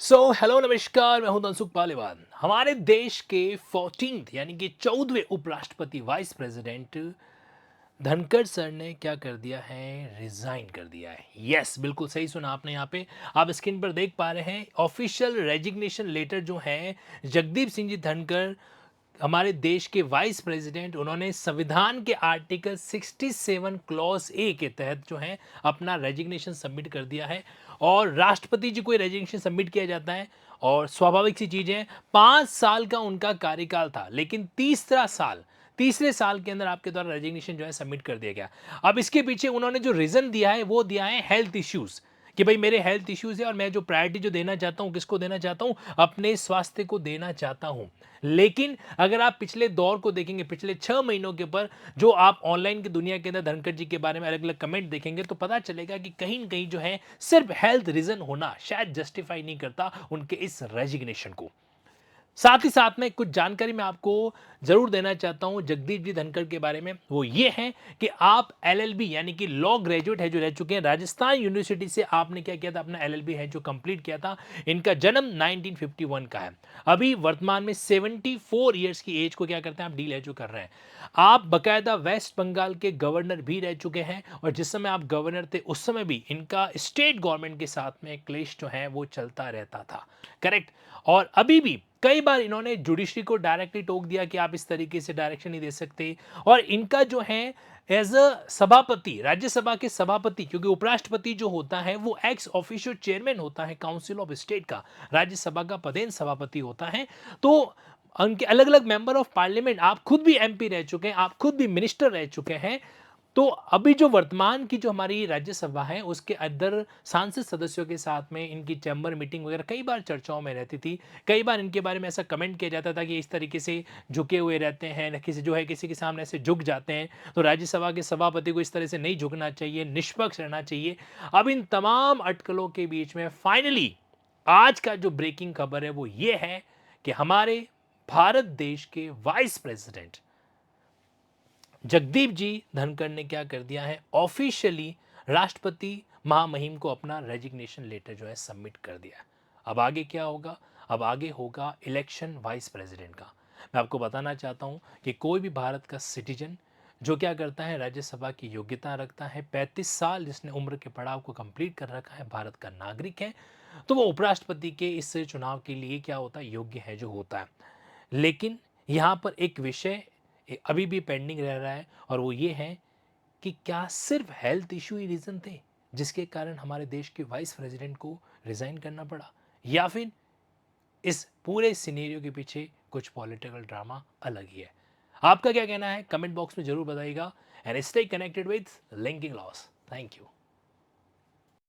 Hello नमस्कार, मैं हूं धनसुख पालीवाल। हमारे देश के 14th यानी कि 14वें उपराष्ट्रपति वाइस प्रेसिडेंट धनखड़ सर ने क्या कर दिया है, रिजाइन कर दिया है। यस, बिल्कुल सही सुना आपने। यहाँ पे आप स्क्रीन पर देख पा रहे हैं ऑफिशियल रेजिग्नेशन लेटर जो है जगदीप सिंह जी धनखड़, हमारे देश के वाइस प्रेसिडेंट, उन्होंने संविधान के आर्टिकल 67 क्लॉज ए के तहत जो है अपना रेजिग्नेशन सबमिट कर दिया है। और राष्ट्रपति जी को रेजिग्नेशन सबमिट किया जाता है और स्वाभाविक सी चीज है, 5 साल का उनका कार्यकाल था, लेकिन तीसरे साल के अंदर आपके द्वारा रेजिग्नेशन जो है सबमिट कर दिया गया। अब इसके पीछे उन्होंने जो रीजन दिया है वो दिया है हेल्थ इश्यूज, कि भाई मेरे हेल्थ इश्यूज है और मैं जो प्रायोरिटी जो देना चाहता हूं, किसको देना चाहता हूं, अपने स्वास्थ्य को देना चाहता हूं। लेकिन अगर आप पिछले दौर को देखेंगे, पिछले 6 महीनों के ऊपर जो आप ऑनलाइन की दुनिया के अंदर धनखड़ जी के बारे में अलग अलग कमेंट देखेंगे, तो पता चलेगा कि कहीं न कहीं जो है सिर्फ हेल्थ रीजन होना शायद जस्टिफाई नहीं करता उनके इस रेजिग्नेशन को। साथ ही साथ में कुछ जानकारी मैं आपको जरूर देना चाहता हूं जगदीप जी धनखड़ के बारे में। वो ये है कि आप एलएलबी यानी कि लॉ ग्रेजुएट है जो रह चुके हैं, राजस्थान यूनिवर्सिटी से आपने क्या किया था, अपना एलएलबी है जो कंप्लीट किया था। इनका जन्म 1951 का है। अभी वर्तमान में 74 ईयर्स की एज को क्या करते हैं, आप डील है जो कर रहे हैं। आप बकायदा वेस्ट बंगाल के गवर्नर भी रह चुके हैं और जिस समय आप गवर्नर थे उस समय भी इनका स्टेट गवर्नमेंट के साथ में क्लेश जो है वो चलता रहता था। करेक्ट। और अभी भी कई बार इन्होंने जुडिशरी को डायरेक्टली टोक दिया कि आप इस तरीके से डायरेक्शन नहीं दे सकते। और इनका जो है एज अ सभापति, राज्यसभा के सभापति, क्योंकि उपराष्ट्रपति जो होता है वो एक्स ऑफिशियो चेयरमैन होता है काउंसिल ऑफ स्टेट का, राज्यसभा का पदेन सभापति होता है। तो उनके अलग अलग मेंबर ऑफ पार्लियामेंट, आप खुद भी एमपी रह चुके हैं, आप खुद भी मिनिस्टर रह चुके हैं। तो अभी जो वर्तमान की जो हमारी राज्यसभा है उसके अंदर सांसद सदस्यों के साथ में इनकी चैम्बर मीटिंग वगैरह कई बार चर्चाओं में रहती थी। कई बार इनके बारे में ऐसा कमेंट किया जाता था कि इस तरीके से झुके हुए रहते हैं, किसी जो है किसी के सामने ऐसे झुक जाते हैं। तो राज्यसभा के सभापति को इस तरह से नहीं झुकना चाहिए, निष्पक्ष रहना चाहिए। अब इन तमाम अटकलों के बीच में फाइनली आज का जो ब्रेकिंग खबर है वो ये है कि हमारे भारत देश के वाइस प्रेसिडेंट जगदीप जी धनखड़ ने क्या कर दिया है, ऑफिशियली राष्ट्रपति महामहिम को अपना रेजिग्नेशन लेटर जो है सबमिट कर दिया। अब आगे क्या होगा, अब आगे होगा इलेक्शन वाइस प्रेसिडेंट का। मैं आपको बताना चाहता हूं कि कोई भी भारत का सिटीजन जो क्या करता है, राज्यसभा की योग्यता रखता है, 35 साल जिसने उम्र के पड़ाव को कंप्लीट कर रखा है, भारत का नागरिक है, तो वो उपराष्ट्रपति के इस चुनाव के लिए क्या होता है, योग्य है जो होता है। लेकिन यहाँ पर एक विषय अभी भी पेंडिंग रह रहा है और वो ये है कि क्या सिर्फ हेल्थ इशू ही रीजन थे जिसके कारण हमारे देश के वाइस प्रेसिडेंट को रिजाइन करना पड़ा, या फिर इस पूरे सिनेरियो के पीछे कुछ पॉलिटिकल ड्रामा अलग ही है। आपका क्या कहना है, कमेंट बॉक्स में जरूर बताइएगा। And stay connected with linking loss. Thank you.